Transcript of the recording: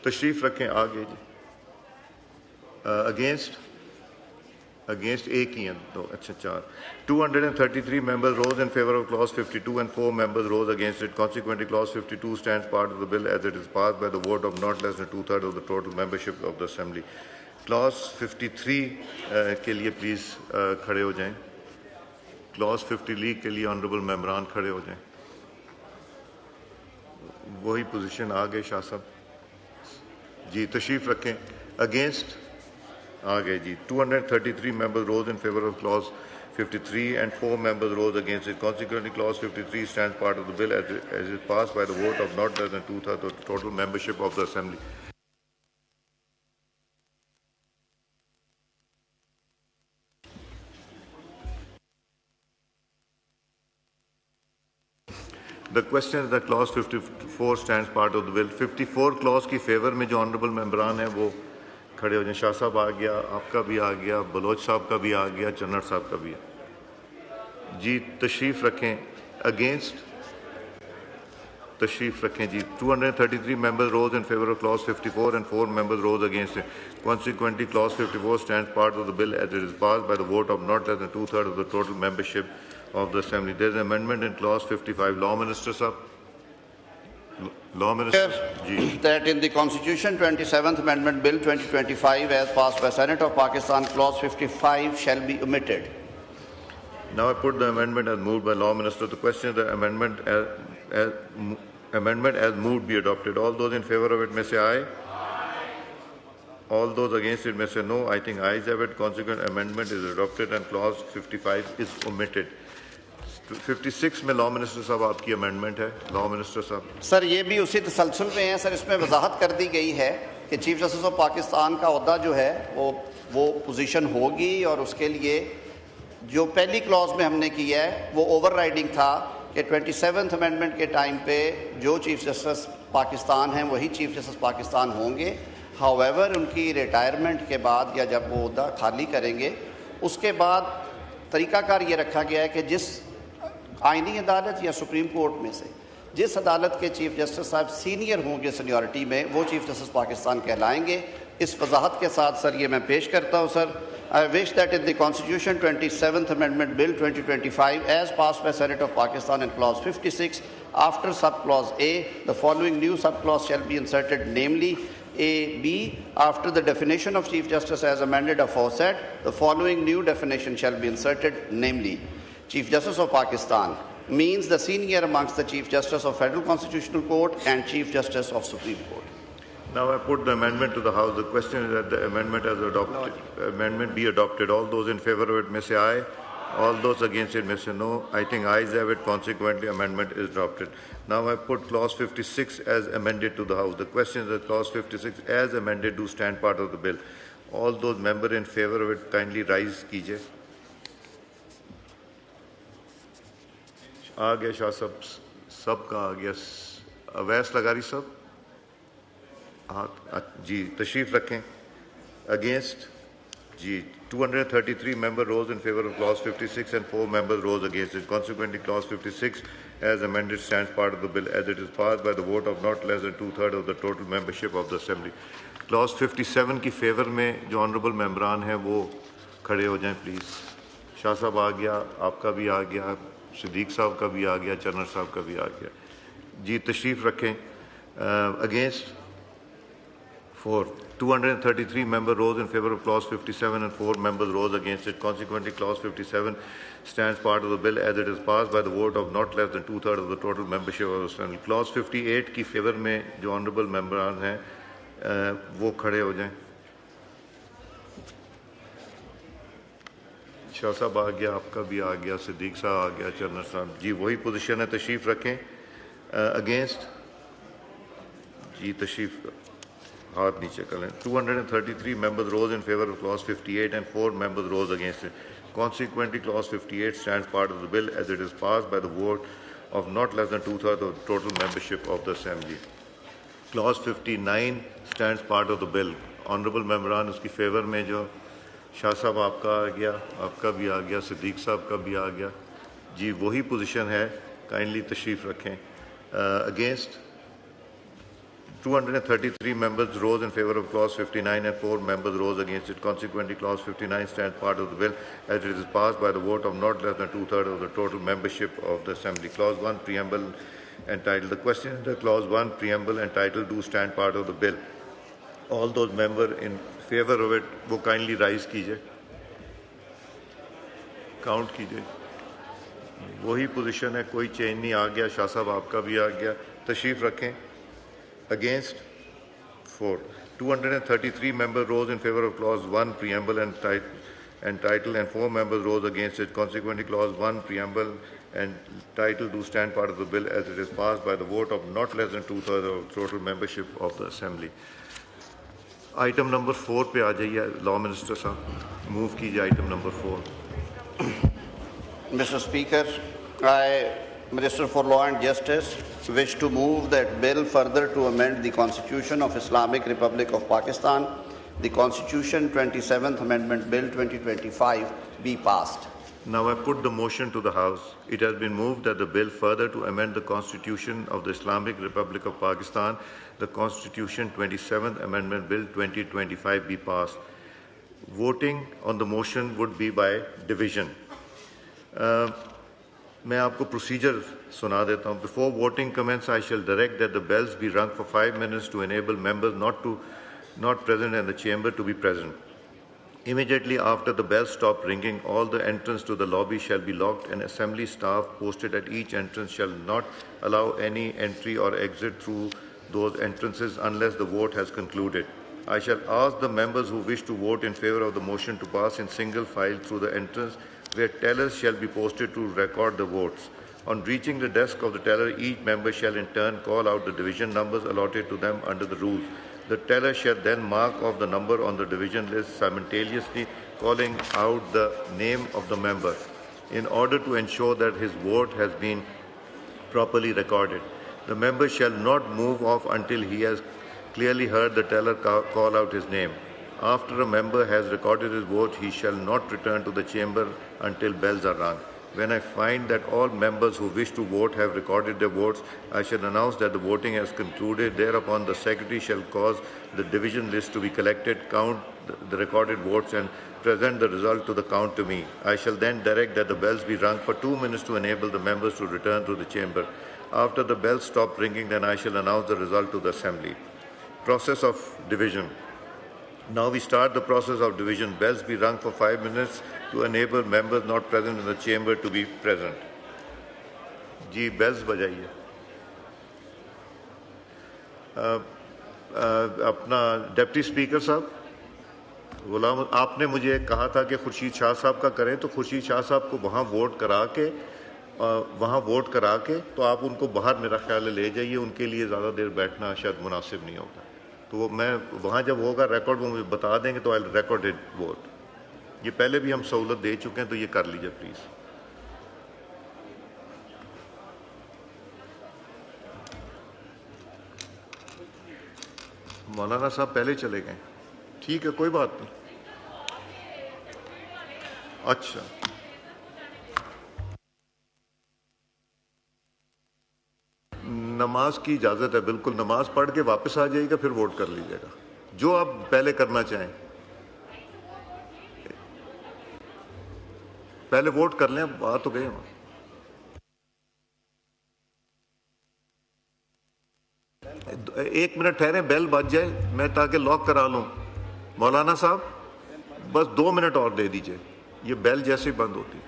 तशरीफ रखें आगे जी। अगेंस्ट एक ही हैं दो, अच्छा 4. 233 members rose in favor of clause 52 and 4 members rose against it. Consequently, clause 52 stands part of the bill as it is passed by the vote of not less than 2/3 of the total membership of the assembly. Clause 53 के लिए please खड़े हो जाएं. Clause 53 के लिए honourable मेंबरान खड़े हो जाएं. वही पोजीशन आ गए शाह साहब जी. तशरीफ रखें. अगेंस्ट आ गए जी. 233 members rose in favor of clause 53 and 4 members rose against it. Consequently, clause 53 stands part of the bill as it passed by the vote of not less than 2/3 of the total membership of the assembly. The question is that clause 54 stands part of the bill. 54 clause की favour में जो honourable मेंबरान है वो खड़े हो जाए. शाह साहब आ गया, आपका भी आ गया, बलोच साहब का भी आ गया, चन्नर साहब का भी है जी. तशरीफ रखें. अगेंस्ट तशरीफ रखें जी. 233 members rose in favor of clause 54 and 4 members rose against it. Consequently, clause 54 stands part of the bill as it is passed by the vote of not less than 2/3 of the total membership of the assembly. There is an amendment in clause 55. Law Minister sir. Law Minister ji. That in the Constitution 27th Amendment Bill 2025 as passed by Senate of Pakistan, clause 55 shall be omitted. Now I put the amendment as moved by Law Minister. The question is the amendment as moved be adopted. All those in favor of it may say aye. All those against it may say no. I think ayes have it. Consequent amendment is adopted and clause 55 is omitted. 56 में law minister साहब आपकी amendment है. Law minister साहब. Sir ये भी उसी तसलसल में है सर. इसमें वजाहत कर दी गई है कि चीफ जस्टिस ऑफ पाकिस्तान का ओहदा जो है वो पोजीशन होगी और उसके लिए जो पहली क्लॉज में हमने किया है वो ओवरराइडिंग था कि 27th अमेंडमेंट के टाइम पे जो चीफ जस्टिस पाकिस्तान हैं वही चीफ जस्टिस पाकिस्तान होंगे. हाउएवर उनकी रिटायरमेंट के बाद या जब वो ओहदा खाली करेंगे उसके बाद तरीकाकार ये रखा गया है कि जिस आईनी अदालत या सुप्रीम कोर्ट में से जिस अदालत के चीफ जस्टिस साहब सीनियर होंगे सीनियरिटी में वो चीफ जस्टिस पाकिस्तान कहलाएंगे. इस वजाहत के साथ सर ये मैं पेश करता हूँ sir. I wish that in the Constitution 27th Amendment Bill 2025 as passed by Senate of Pakistan in clause 56 after subclause A the following new subclause shall be inserted, namely A, B, after the definition of Chief Justice as amended aforesaid the following new definition shall be inserted, namely Chief Justice of Pakistan means the senior amongst the Chief Justice of Federal Constitutional Court and Chief Justice of Supreme Court. Now I put the amendment to the House. The question is that the amendment as adopted, amendment be adopted. All those in favor of it may say aye. All those against it may say no. I think ayes have it. Consequently, amendment is adopted. Now I put clause 56 as amended to the House. The question is that clause 56 as amended do stand part of the bill. All those members in favor of it kindly rise कीजिए. आ गया शाह सब का आ गया. अवैस लगारी सब हाँ जी. तशरीफ रखें. Against ji. 233 members rose in favor of clause 56 and 4 members rose against it. Consequently, clause 56 as amended stands part of the bill as it is passed by the vote of not less than 2/3 of the total membership of the assembly. Clause 57 की favour में जो honourable मेंबरान हैं वो खड़े हो जाएं please. Shah साहब आ गया, आपका भी आ गया, सिद्दीक साहब का भी आ गया, चन्नर साहब का भी आ गया जी. तशरीफ रखें. Against 4. 233 members rose in favor of clause 57 and 4 members rose against it. Consequently, clause 57 stands part of the bill as it is passed by the vote of not less than 2/3 of the total membership of the assembly. Clause 58 की favour में जो honourable मेंबरान हैं वो खड़े हो जाएं. शाह साहब आ गया, आपका भी आ गया, सिद्दीक साहब आ गया, चन्नर साहब जी. वही पोजीशन है. तशरीफ रखें. अगेंस्ट जी. तशरीफ हाथ नीचे करें. 233 members rose in favor of clause 58 and 4 members rose against it. Consequently, clause 58 stands part of the bill as it is passed by the vote of not less than 2/3 of the total membership of the assembly. Clause 59 stands part of the bill. Honorable मेंबरान उसकी favour में जो शाह साहब आपका आ गया, आपका भी आ गया, सिद्दीक साहब का भी आ गया जी. वही पोजीशन है. काइंडली तशरीफ रखें. Against 233 members rose in favor of Clause 59 and 4 members rose against it. Consequently, Clause 59 stands part of the bill as it is passed by the vote of not less than two-thirds of the total membership of the Assembly. Clause 1, Preamble and Title. The question under Clause 1, Preamble and Title do stand part of the bill. All those members in favor of it, वो kindly rise कीजिए, count कीजिए. वही position है, कोई change नहीं आ गया. शाह साहब आपका भी आ गया. तशरीफ रखें. Against 4. 233 members rose in favor of Clause 1, Preamble and Title, and 4 members rose against it. Consequently, Clause 1, Preamble and Title do stand part of the bill as it is passed by the vote of not less than two-thirds of total membership of the Assembly. Item number 4 पे आ जाइए, Law Minister साहब, move कीजिए item number 4. Mr. Speaker, I, Minister for Law and Justice, wish to move that bill further to amend the Constitution of Islamic Republic of Pakistan, the Constitution 27th Amendment Bill 2025 be passed. Now I put the motion to the House. It has been moved that the bill further to amend the Constitution of the Islamic Republic of Pakistan, the Constitution 27th Amendment Bill 2025 be passed. Voting on the motion would be by division. मैं आपको procedure सुना देता हूँ. Before voting commence, I shall direct that the bells be rung for 5 minutes to enable members not present in the chamber to be present. Immediately after the bells stop ringing, all the entrance to the lobby shall be locked, and assembly staff posted at each entrance shall not allow any entry or exit through those entrances unless the vote has concluded. I shall ask the members who wish to vote in favor of the motion to pass in single file through the entrance, where tellers shall be posted to record the votes. On reaching the desk of the teller, each member shall in turn call out the division numbers allotted to them under the rules. The teller shall then mark off the number on the division list, simultaneously calling out the name of the member, in order to ensure that his vote has been properly recorded. The member shall not move off until he has clearly heard the teller call out his name. After a member has recorded his vote, he shall not return to the chamber until bells are rung. When I find that all members who wish to vote have recorded their votes, I shall announce that the voting has concluded. Thereupon, the Secretary shall cause the division list to be collected, count the recorded votes, and present the result to the count to me. I shall then direct that the bells be rung for 2 minutes to enable the members to return to the chamber. After the bells stop ringing, then I shall announce the result to the Assembly. Process of division. Now we start the process of division. Bells be rung for 5 minutes to enable members not present in the chamber to be present. Ji bells बजाइए. अपना deputy speaker साहब, गुलाम, आपने मुझे कहा था कि खुर्शीद शाह साहब का करें, तो खुर्शीद शाह साहब को वहाँ वोट करा के तो आप उनको बाहर मेरा ख्याल है ले जाइए. उनके लिए ज़्यादा देर बैठना शायद मुनासिब नहीं होगा. तो मैं वहाँ जब होगा रिकॉर्ड वो मुझे बता देंगे तो आई रिकॉर्डेड वोट. ये पहले भी हम सहूलत दे चुके हैं, तो ये कर लीजिए प्लीज़. मौलाना साहब पहले चले गए. ठीक है, कोई बात नहीं. अच्छा, नमाज की इजाज़त है. बिल्कुल, नमाज पढ़ के वापस आ जाइएगा, फिर वोट कर लीजिएगा जो आप पहले करना चाहें. पहले वोट कर लें, बात तो गए. 1 मिनट ठहरे, बेल बज जाए, मैं ताकि लॉक करा लूं. मौलाना साहब बस 2 मिनट और दे दीजिए, ये बेल जैसे ही बंद होती है.